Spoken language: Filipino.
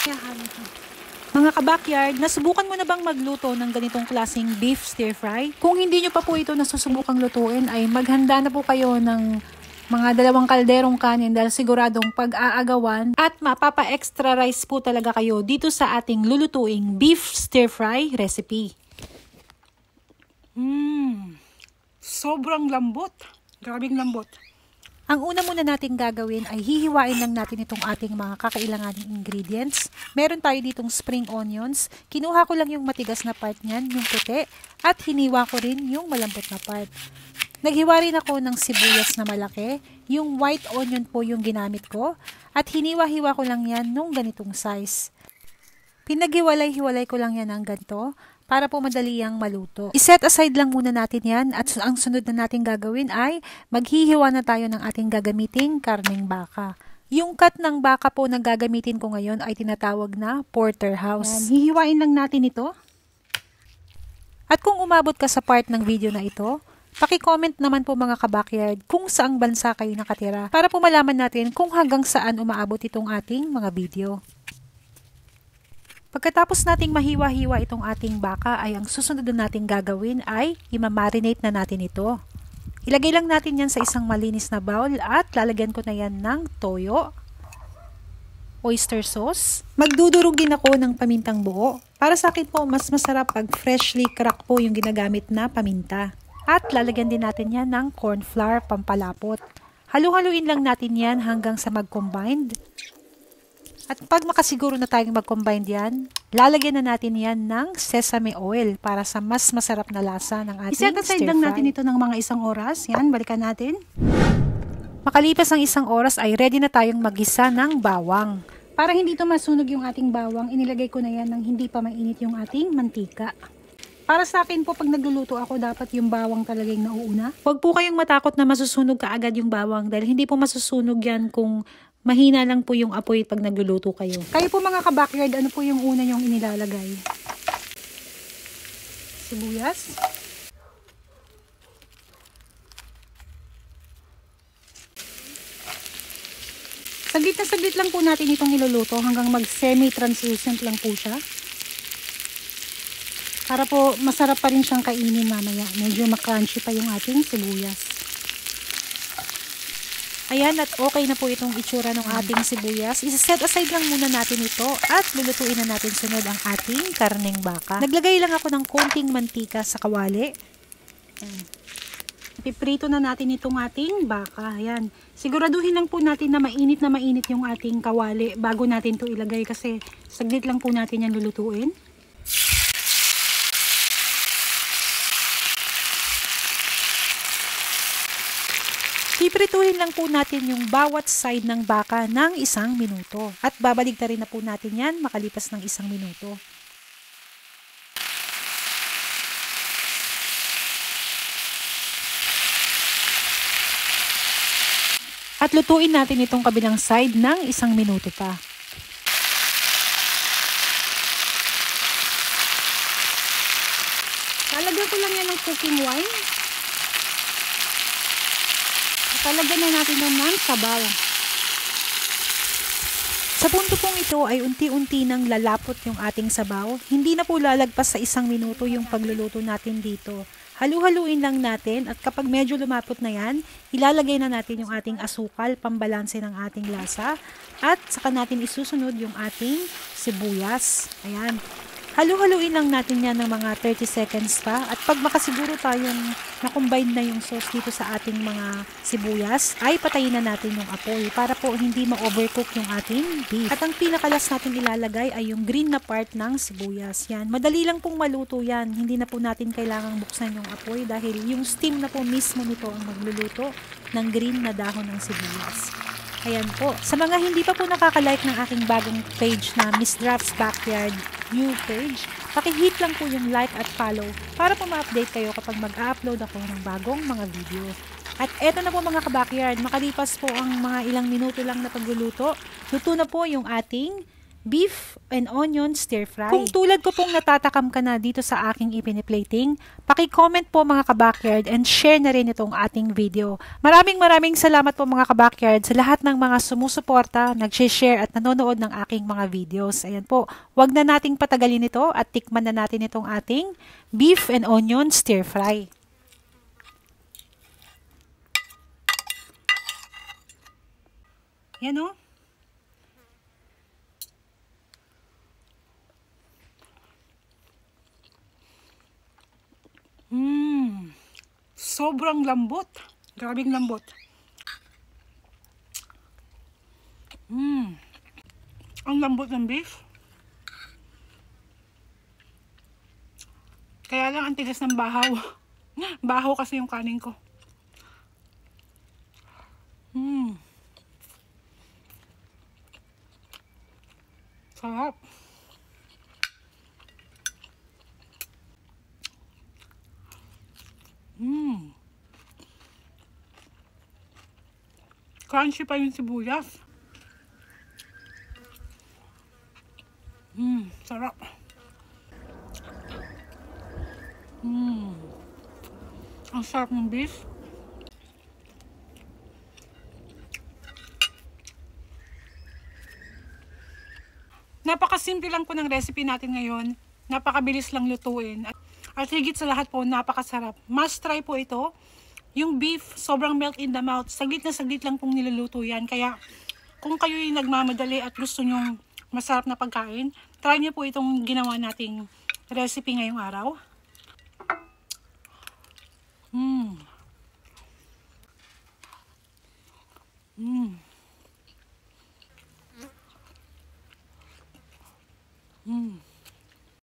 Yahan ito. Mga kabakyard, nasubukan mo na bang magluto ng ganitong klaseng beef stir fry? Kung hindi nyo pa po ito nasusubukang lutuin, ay maghanda na po kayo ng mga 2 kalderong kanin dahil siguradong pag-aagawan at mapapa-extra rice po talaga kayo dito sa ating lulutuing beef stir fry recipe. Sobrang lambot. Grabing lambot. Ang una muna natin gagawin ay hihiwain lang natin itong ating mga kakailanganing ingredients. Meron tayo ditong spring onions. Kinuha ko lang yung matigas na part niyan, yung puti, at hiniwa ko rin yung malambot na part. Naghiwa rin ako ng sibuyas na malaki. Yung white onion po yung ginamit ko. At hiniwa-hiwa ko lang yan nung ganitong size. Pinaghiwalay-hiwalay ko lang yan ng ganito para po madali ang maluto. I-set aside lang muna natin yan at ang sunod na natin gagawin ay maghihiwa na tayo ng ating gagamiting karneng baka. Yung cut ng baka po na gagamitin ko ngayon ay tinatawag na porterhouse. Yan, hihiwain lang natin ito. At kung umabot ka sa part ng video na ito, paki-comment naman po mga kabakyard kung saang bansa kayo nakatira para po malaman natin kung hanggang saan umaabot itong ating mga video. Pagkatapos nating mahiwa-hiwa itong ating baka ay ang susunod na nating gagawin ay imamarinate na natin ito. Ilagay lang natin yan sa isang malinis na bowl at lalagyan ko na yan ng toyo, oyster sauce. Magdudurog din ako ng pamintang buo. Para sa akin po mas masarap pag freshly crack po yung ginagamit na paminta. At lalagyan din natin yan ng corn flour pampalapot. Halu-haluin lang natin yan hanggang sa mag-combined. At pag makasiguro na tayong mag-combine yan, lalagyan na natin yan ng sesame oil para sa mas masarap na lasa ng ating stir fry. I-set aside lang natin ito ng mga 1 oras. Yan, balikan natin. Makalipas ang 1 oras ay ready na tayong magisa ng bawang. Para hindi ito masunog yung ating bawang, inilagay ko na yan ng hindi pa mainit yung ating mantika. Para sa akin po, pag nagluluto ako, dapat yung bawang talaga yung nauuna. Huwag po kayong matakot na masusunog kaagad yung bawang dahil hindi po masusunog yan kung mahina lang po yung apoy pag nagluluto kayo. Kayo po mga kabakyard, ano po yung una yung inilalagay? Sibuyas. Saglit na saglit lang po natin itong iluluto hanggang mag semi-translucent lang po siya. Para po masarap pa rin siyang kainin mamaya. Medyo makrunchy pa yung ating sibuyas. Ayan, at okay na po itong itsura ng ating sibuyas. Isa-set aside lang muna natin ito at lulutuin na natin sunod ang ating karneng baka. Naglagay lang ako ng konting mantika sa kawali. Piprito na natin itong ating baka. Ayan. Siguraduhin lang po natin na mainit yung ating kawali bago natin ito ilagay kasi saglit lang po natin yan lulutuin. Piprituhin lang po natin yung bawat side ng baka ng 1 minuto. At babalik na rin na po natin yan makalipas ng 1 minuto. At lutuin natin itong kabilang side ng 1 minuto pa. Lalagyan ko lang yan ng cooking wine. Talagyan na natin yan ng sabaw. Sa punto pong ito ay unti-unti nang lalapot yung ating sabaw. Hindi na po lalagpas sa 1 minuto yung pagluluto natin dito. Halu-haluin lang natin at kapag medyo lumapot na yan, ilalagay na natin yung ating asukal, pambalanse ng ating lasa. At saka natin isusunod yung ating sibuyas. Ayan. Halu-haluin lang natin yan ng mga 30 seconds pa. At pag makasiguro tayong na-combine na yung sauce dito sa ating mga sibuyas, ay patayin na natin yung apoy para po hindi ma-overcook yung ating beef. At ang pinakalas natin ilalagay ay yung green na part ng sibuyas. Yan. Madali lang pong maluto yan. Hindi na po natin kailangang buksan yung apoy dahil yung steam na po mismo nito ang magluluto ng green na dahon ng sibuyas. Ayan po. Sa mga hindi pa po nakaka-like ng aking bagong page na Miss Drafts Backyard new page, paki-hit lang po yung like at follow para po ma-update kayo kapag mag-upload ako ng bagong mga video. At eto na po mga kabakyard, makalipas po ang mga ilang minuto lang na pagluluto, luto na po yung ating beef and onion stir fry. Kung tulad ko pong natatakam ka na dito sa aking ipiniplating, paki-comment po mga kabakyard and share na rin itong ating video. Maraming salamat po mga kabakyard sa lahat ng mga sumusuporta, nag-share at nanonood ng aking mga videos. Ayan po, wag na nating patagalin ito at tikman na natin itong ating beef and onion stir fry. Yan o. Sobrang lambot. Grabing lambot. Ang lambot ng beef. Kaya lang ang tigas ng bahaw. Bahaw kasi yung kanin ko. Sarap. Crunchy pa yung sibuyas. Sarap. Ang sarap ng beef. Napakasimple lang po ng recipe natin ngayon. Napakabilis lang lutuin. At higit sa lahat po, napakasarap. Must try po ito. Yung beef, sobrang melt in the mouth. Saglit na saglit lang pong niluluto yan. Kaya, kung kayo'y nagmamadali at gusto nyong masarap na pagkain, try nyo po itong ginawa nating recipe ngayong araw.